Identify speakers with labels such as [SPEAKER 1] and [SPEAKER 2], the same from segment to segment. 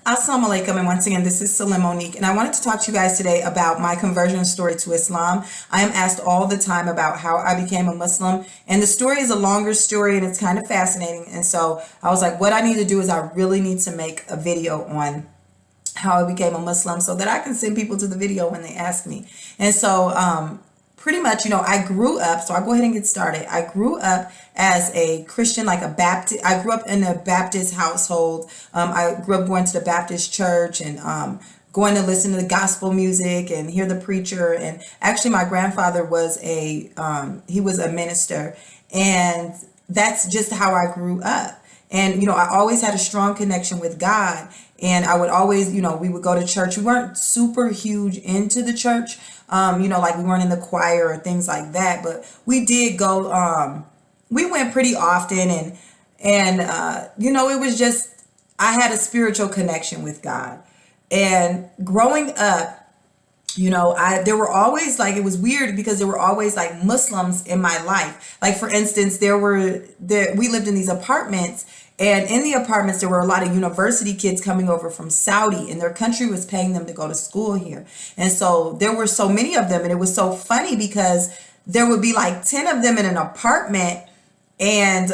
[SPEAKER 1] Assalamu alaikum, and once again, this is Salim Monique, and I wanted to talk to you guys today about my conversion story to Islam. I am asked all the time about how I became a Muslim, and the story is a longer story and it's kind of fascinating. And so I was like, what I need to do is I really need to make a video on how I became a Muslim so that I can send people to the video when they ask me. And so pretty much, I grew up, so I'll go ahead and get started. I grew up as a Christian, like a Baptist. I grew up in a Baptist household. I grew up going to the Baptist church and going to listen to the gospel music and hear the preacher. And actually, my grandfather was he was a minister, and that's just how I grew up. And, I always had a strong connection with God. And I would always, we would go to church. We weren't super huge into the church, like we weren't in the choir or things like that. But we did go, we went pretty often. And it was just, I had a spiritual connection with God. And growing up, there were always it was weird because there were always Muslims in my life. Like, for instance, we lived in these apartments, and in the apartments, there were a lot of university kids coming over from Saudi, and their country was paying them to go to school here. And so there were so many of them, and it was so funny because there would be 10 of them in an apartment, and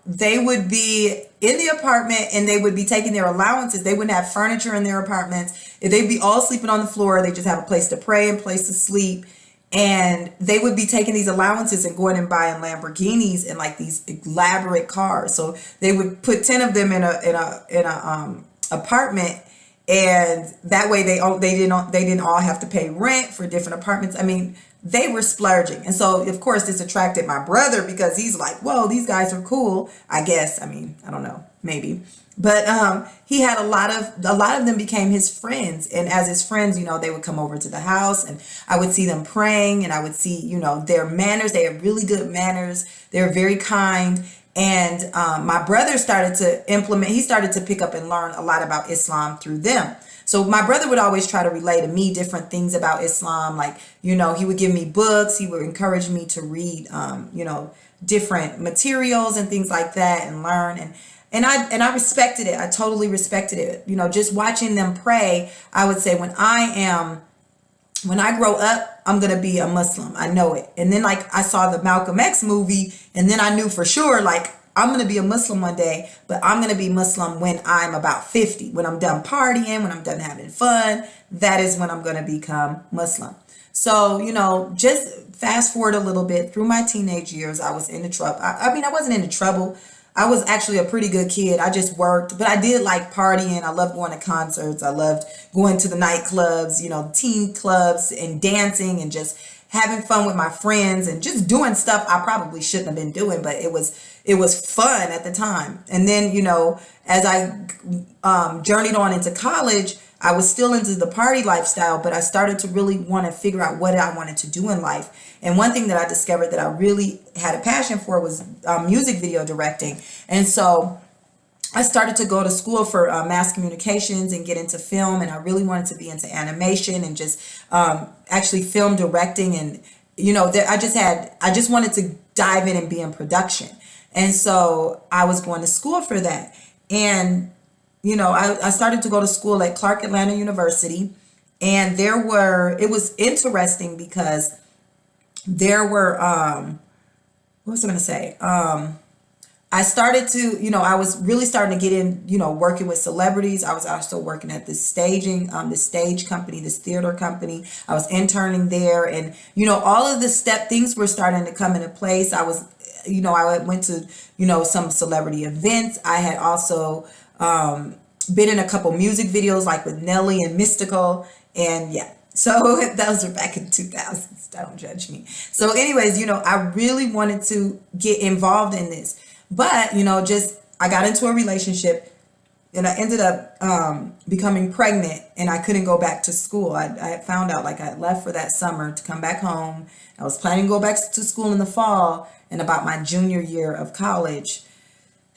[SPEAKER 1] they would be in the apartment and they would be taking their allowances. They wouldn't have furniture in their apartments. They'd be all sleeping on the floor. They just have a place to pray and place to sleep. And they would be taking these allowances and going and buying Lamborghinis and these elaborate cars. So they would put 10 of them in a apartment, and that way they didn't all have to pay rent for different apartments. I mean, they were splurging. And so, of course, this attracted my brother because he's like, whoa, these guys are cool, I guess. I mean, I don't know, maybe. But he had a lot of them became his friends. And as his friends, they would come over to the house, and I would see them praying, and I would see, their manners. They had really good manners. They were very kind. And my brother started to pick up and learn a lot about Islam through them. So my brother would always try to relay to me different things about Islam. He would give me books. He would encourage me to read, different materials and things like that and learn. And I respected it. I totally respected it. Just watching them pray, I would say when I grow up, I'm going to be a Muslim. I know it. And then I saw the Malcolm X movie, and then I knew for sure, I'm going to be a Muslim one day, but I'm going to be Muslim when I'm about 50, when I'm done partying, when I'm done having fun. That is when I'm going to become Muslim. So, just fast forward a little bit through my teenage years, I was into trouble. I wasn't into trouble. I was actually a pretty good kid. I just worked, but I did like partying. I loved going to concerts. I loved going to the nightclubs, teen clubs, and dancing and just having fun with my friends and just doing stuff I probably shouldn't have been doing, but it was fun at the time. And then, as I journeyed on into college, I was still into the party lifestyle, but I started to really want to figure out what I wanted to do in life. And one thing that I discovered that I really had a passion for was music video directing. And so I started to go to school for mass communications and get into film. And I really wanted to be into animation and just actually film directing. And, I just wanted to dive in and be in production. And so I was going to school for that. And I started to go to school at Clark Atlanta University, and it was interesting because there were, what was I going to say? I started to, I was really starting to get in, working with celebrities. I was also working at this stage company, this theater company. I was interning there, and, all of the things were starting to come into place. I went to, some celebrity events. I had also, been in a couple music videos with Nelly and Mystical, and yeah, so those were back in 2000s. Don't judge me. So anyways, I really wanted to get involved in this, but I got into a relationship, and I ended up becoming pregnant, and I couldn't go back to school. I had found out I had left for that summer to come back home. I was planning to go back to school in the fall, and about my junior year of college,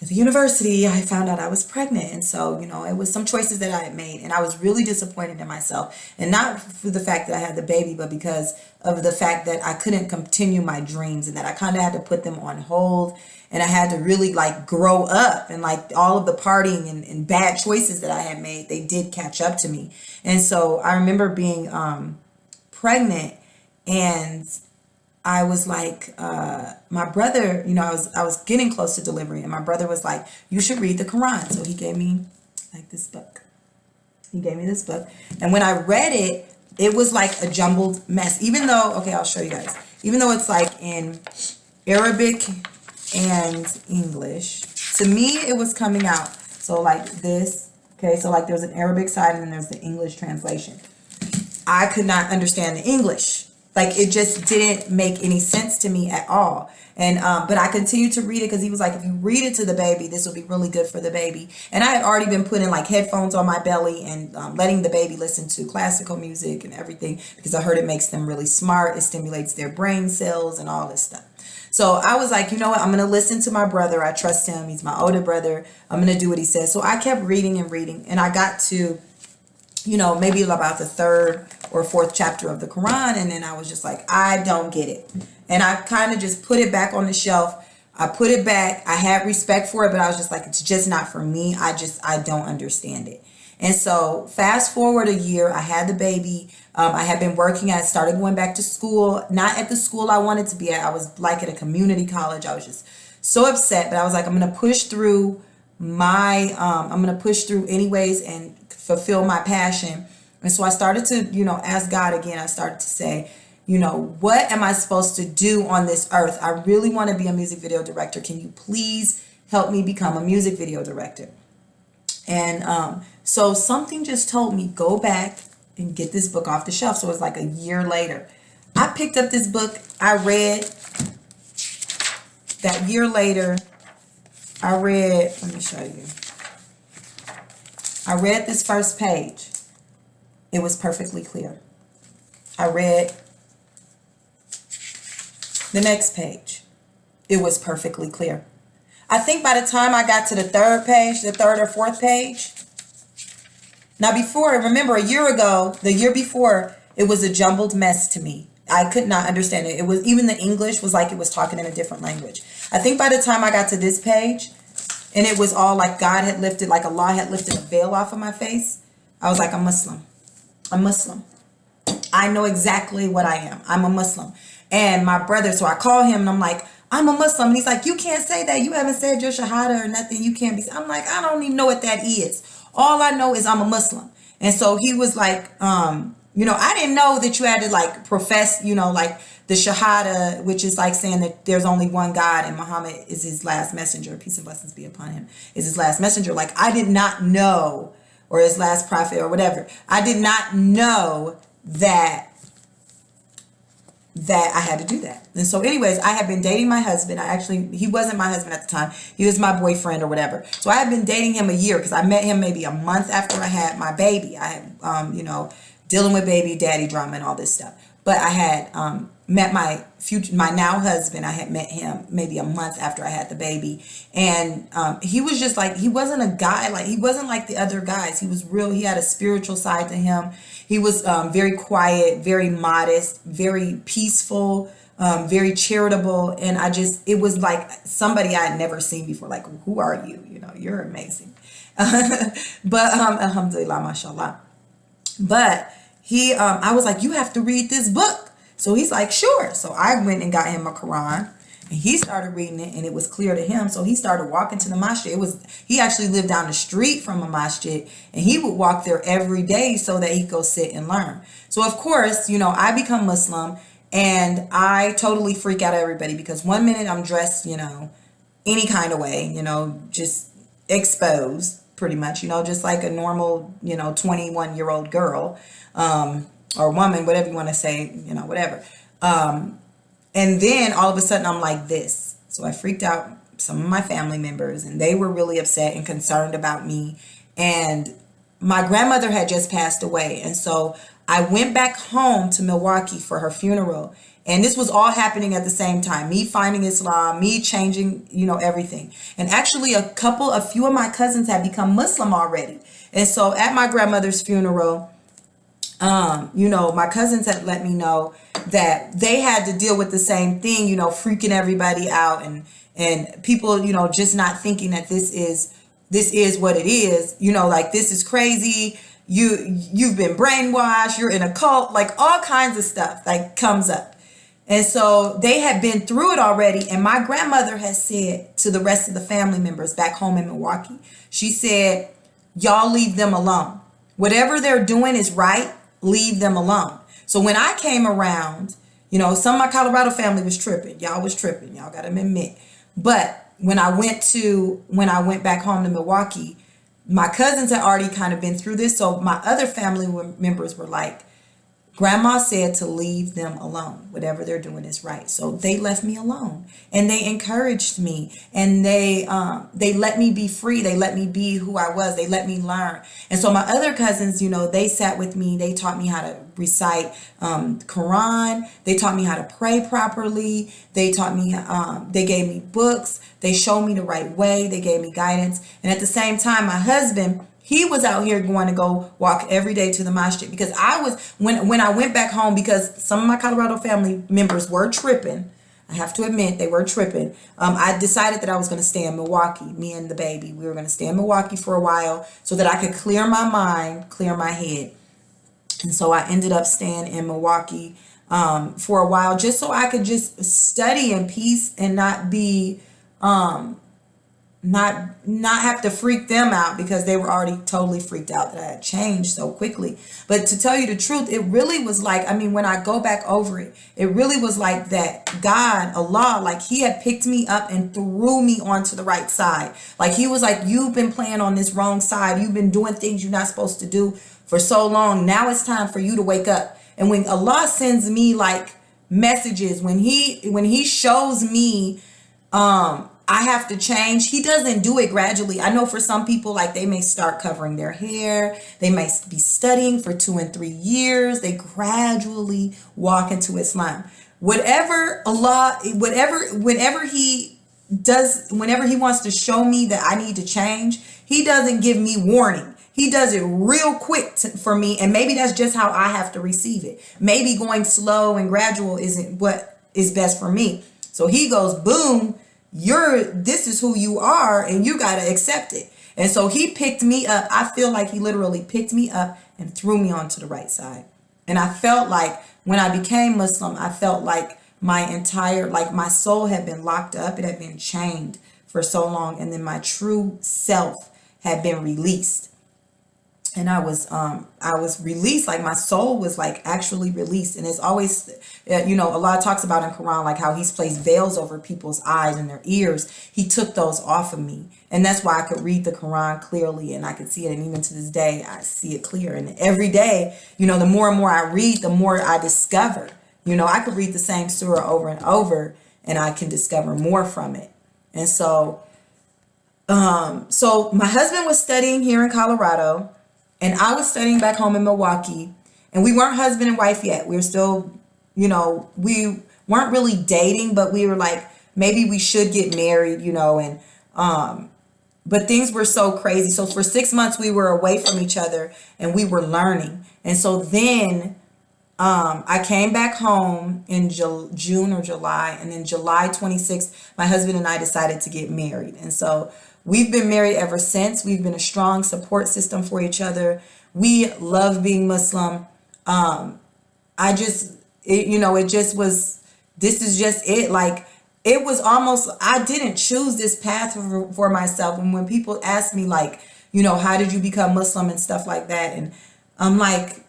[SPEAKER 1] at the university, I found out I was pregnant. And so, it was some choices that I had made. And I was really disappointed in myself. And not for the fact that I had the baby, but because of the fact that I couldn't continue my dreams and that I kind of had to put them on hold. And I had to really like grow up, and like all of the partying and bad choices that I had made, they did catch up to me. And so I remember being pregnant, and I was like, my brother, I was getting close to delivery, and my brother was like, you should read the Qur'an. So he gave me like this book. He gave me this book. And when I read it, it was like a jumbled mess. Even though, okay, I'll show you guys. Even though it's like in Arabic and English, to me, it was coming out. So like this, okay, so like there's an Arabic side and then there's the English translation. I could not understand the English. Like it just didn't make any sense to me at all. And but I continued to read it because he was like, if you read it to the baby, this will be really good for the baby. And I had already been putting like headphones on my belly and letting the baby listen to classical music and everything, because I heard it makes them really smart. It stimulates their brain cells and all this stuff. So I was like, you know what? I'm going to listen to my brother. I trust him. He's my older brother. I'm going to do what he says. So I kept reading and reading. And I got to, maybe about the third or fourth chapter of the Quran. And then I was just like, I don't get it. And I kind of just put it back on the shelf. I put it back. I had respect for it, but I was just like, it's just not for me. I don't understand it. And so fast forward a year, I had the baby. I had been working. I started going back to school, not at the school I wanted to be at. I was like at a community college. I was just so upset, but I was like, I'm going to push through I'm going to push through anyways and fulfill my passion. And so I started to, ask God again. I started to say, what am I supposed to do on this earth? I really want to be a music video director. Can you please help me become a music video director? And so something just told me, go back and get this book off the shelf. So it was like a year later. I picked up this book. I read that year later. Let me show you. I read this first page. It was perfectly clear. I read the next page. It was perfectly clear. I think by the time I got to the third page, the third or fourth page. Now remember a year ago, the year before, it was a jumbled mess to me. I could not understand it. It was, even the English was like it was talking in a different language. I think by the time I got to this page, and it was all like God had lifted, like Allah had lifted a veil off of my face, I was like, I'm Muslim. I'm Muslim. I know exactly what I am. I'm a Muslim. And my brother, so I call him and I'm like, I'm a Muslim. And he's like, you can't say that. You haven't said your Shahada or nothing. You can't be. I'm like, I don't even know what that is. All I know is I'm a Muslim. And so he was like, I didn't know that you had to like profess, like the Shahada, which is like saying that there's only one God and Muhammad is his last messenger. Peace and blessings be upon him. Is his last messenger. Like I did not know, or his last prophet or whatever. I did not know that I had to do that. And so anyways, I had been dating my husband. He wasn't my husband at the time. He was my boyfriend or whatever. So I had been dating him a year because I met him maybe a month after I had my baby. I had, dealing with baby daddy drama and all this stuff. But I had met my now husband. I had met him maybe a month after I had the baby. And he was just like, he wasn't a guy, like he wasn't like the other guys. He was real. He had a spiritual side to him. He was very quiet, very modest, very peaceful, very charitable. And it was like somebody I had never seen before. Like, who are you? You're amazing. But alhamdulillah, mashallah. But I was like, you have to read this book. So he's like, sure. So I went and got him a Quran. And he started reading it, and it was clear to him. So he started walking to the masjid. He actually lived down the street from a masjid, and he would walk there every day so that he could go sit and learn. So of course, I become Muslim, and I totally freak out everybody because one minute I'm dressed, any kind of way, just exposed pretty much, just like a normal, 21-year-old girl, or woman, whatever you want to say, whatever. And then all of a sudden I'm like this. So I freaked out some of my family members, and they were really upset and concerned about me. And my grandmother had just passed away. And so I went back home to Milwaukee for her funeral. And this was all happening at the same time. Me finding Islam, me changing, everything. And actually a few of my cousins had become Muslim already. And so at my grandmother's funeral, my cousins had let me know that they had to deal with the same thing, freaking everybody out, and people, just not thinking that this is what it is, like, this is crazy. You've been brainwashed, you're in a cult, like all kinds of stuff like comes up. And so they had been through it already. And my grandmother has said to the rest of the family members back home in Milwaukee, she said, y'all leave them alone. Whatever they're doing is right. Leave them alone. So when I came around, some of my Colorado family was tripping. Y'all was tripping. Y'all got to admit. But when I went back home to Milwaukee, my cousins had already kind of been through this. So my other family members were like, Grandma said to leave them alone. Whatever they're doing is right. So they left me alone, and they encouraged me, and they let me be free. They let me be who I was. They let me learn. And so my other cousins, they sat with me. They taught me how to recite Qur'an. They taught me how to pray properly. They taught me, they gave me books. They showed me the right way. They gave me guidance. And at the same time, my husband, he was out here going to go walk every day to the masjid, because when I went back home, because some of my Colorado family members were tripping. I have to admit, they were tripping. I decided that I was going to stay in Milwaukee, me and the baby. We were going to stay in Milwaukee for a while so that I could clear my mind, clear my head. And so I ended up staying in Milwaukee for a while, just so I could just study in peace and not be not have to freak them out, because they were already totally freaked out that I had changed so quickly. But to tell you the truth, it really was like, when I go back over it, it really was like that God, Allah, like he had picked me up and threw me onto the right side. Like he was like, you've been playing on this wrong side. You've been doing things you're not supposed to do for so long. Now it's time for you to wake up. And when Allah sends me like messages, when he shows me, I have to change, he doesn't do it gradually. I know for some people, like, they may start covering their hair. They may be studying for 2 and 3 years. They gradually walk into Islam. Whatever he does, whenever he wants to show me that I need to change, he doesn't give me warning. He does it real quick for me. And maybe that's just how I have to receive it. Maybe going slow and gradual isn't what is best for me. So he goes, boom, this is who you are, and you got to accept it. And so he picked me up. I feel like he literally picked me up and threw me onto the right side. And I felt like when I became Muslim, I felt like my soul had been locked up. It had been chained for so long. And then my true self had been released. And I was released, like my soul was like actually released. And it's always, Allah talks about in Quran, like how he's placed veils over people's eyes and their ears. He took those off of me. And that's why I could read the Quran clearly, and I could see it. And even to this day, I see it clear. And every day, the more and more I read, the more I discover. I could read the same surah over and over, and I can discover more from it. And so my husband was studying here in Colorado, and I was studying back home in Milwaukee, and we weren't husband and wife yet. We were still, we weren't really dating, but we were like, maybe we should get married, but things were so crazy. So for 6 months we were away from each other, and we were learning. And so then I came back home in June or July, and then July 26th, my husband and I decided to get married. And so we've been married ever since. We've been a strong support system for each other. We love being Muslim. This is just it. Like, it was almost, I didn't choose this path for myself. And when people ask me, like, how did you become Muslim and stuff like that? And I'm like,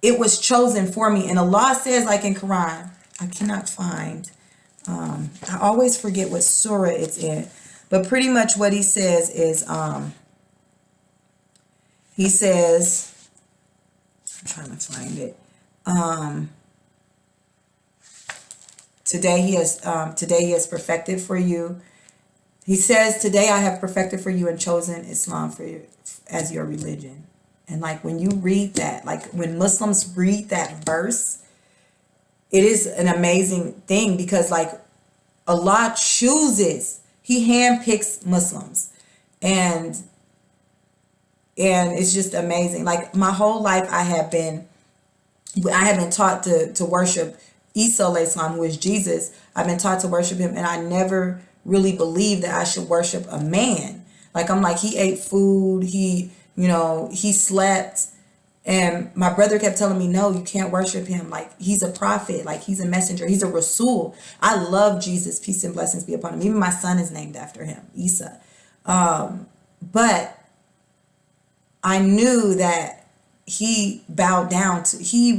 [SPEAKER 1] it was chosen for me. And Allah says, like in Quran, I cannot find, I always forget what surah it's in. But pretty much what he says is, he says, I'm trying to find it. Today he has perfected for you. He says, today I have perfected for you and chosen Islam for you as your religion. And like when you read that, like when Muslims read that verse, it is an amazing thing because like Allah chooses, he handpicks Muslims. And it's just amazing. Like my whole life I have been taught to worship Isa alayhi salam, who is Jesus. I've been taught to worship him, and I never really believed that I should worship a man. Like I'm like, he ate food, he slept. And my brother kept telling me, no, you can't worship him. Like he's a prophet, like he's a messenger, he's a Rasul. I love Jesus, peace and blessings be upon him. Even my son is named after him, Isa. But I knew that he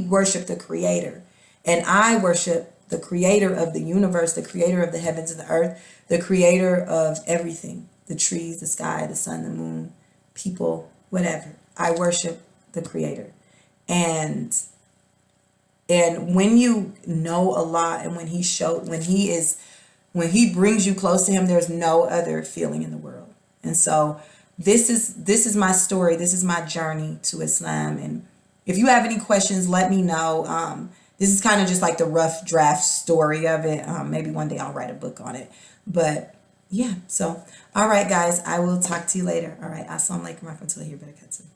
[SPEAKER 1] worshiped the creator. And I worship the creator of the universe, the creator of the heavens and the earth, the creator of everything, the trees, the sky, the sun, the moon, people, whatever. I worship the creator. And when you know Allah, and when he brings you close to him, there's no other feeling in the world. And so this is my story. This is my journey to Islam. And if you have any questions, let me know. This is kind of just like the rough draft story of it. Maybe one day I'll write a book on it. But yeah, so all right, guys, I will talk to you later. All right, assalamu alaikum warahmatullahi wabarakatuh.